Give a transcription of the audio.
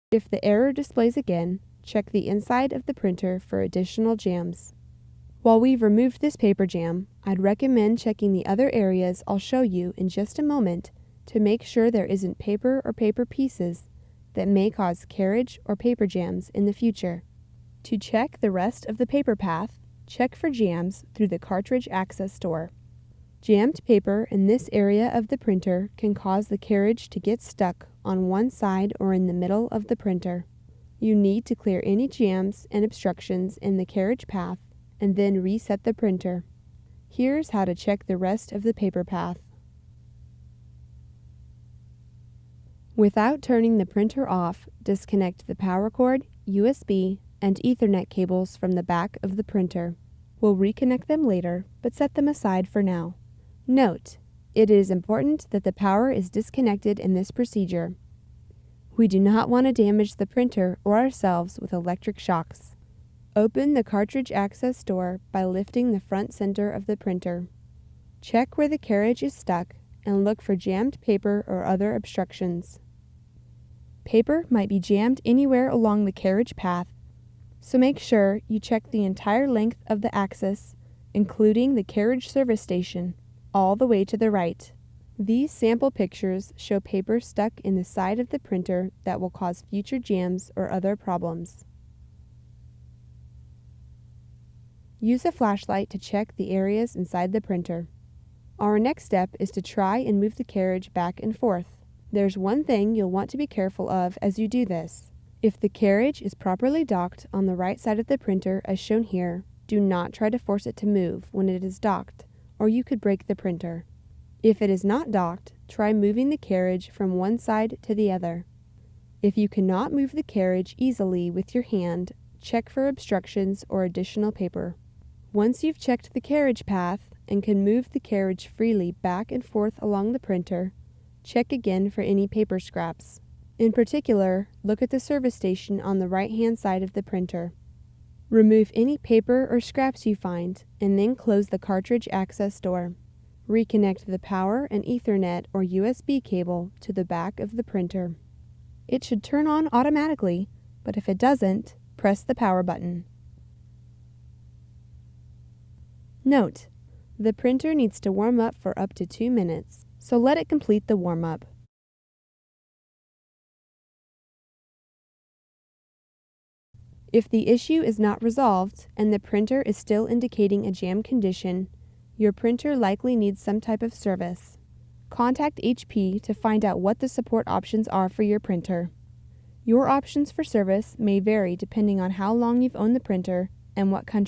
If the error displays again, check the inside of the printer for additional jams. While we've removed this paper jam, I'd recommend checking the other areas I'll show you in just a moment to make sure there isn't paper or paper pieces that may cause carriage or paper jams in the future. To check the rest of the paper path, check for jams through the cartridge access store. Jammed paper in this area of the printer can cause the carriage to get stuck on one side or in the middle of the printer. You need to clear any jams and obstructions in the carriage path and then reset the printer. Here's how to check the rest of the paper path. Without turning the printer off, disconnect the power cord, USB, and Ethernet cables from the back of the printer. We'll reconnect them later, but set them aside for now. Note: it is important that the power is disconnected in this procedure. We do not want to damage the printer or ourselves with electric shocks. Open the cartridge access door by lifting the front center of the printer. Check where the carriage is stuck and look for jammed paper or other obstructions. Paper might be jammed anywhere along the carriage path, so make sure you check the entire length of the axis, including the carriage service station, all the way to the right. These sample pictures show paper stuck in the side of the printer that will cause future jams or other problems. Use a flashlight to check the areas inside the printer. Our next step is to try and move the carriage back and forth. There's one thing you'll want to be careful of as you do this. If the carriage is properly docked on the right side of the printer as shown here, do not try to force it to move when it is docked, or you could break the printer. If it is not docked, try moving the carriage from one side to the other. If you cannot move the carriage easily with your hand, check for obstructions or additional paper. Once you've checked the carriage path and can move the carriage freely back and forth along the printer, check again for any paper scraps. In particular, look at the service station on the right-hand side of the printer. Remove any paper or scraps you find, and then close the cartridge access door. Reconnect the power and Ethernet or USB cable to the back of the printer. It should turn on automatically, but if it doesn't, press the power button. Note: the printer needs to warm up for up to 2 minutes, so let it complete the warm-up. If the issue is not resolved and the printer is still indicating a jam condition, your printer likely needs some type of service. Contact HP to find out what the support options are for your printer. Your options for service may vary depending on how long you've owned the printer and what country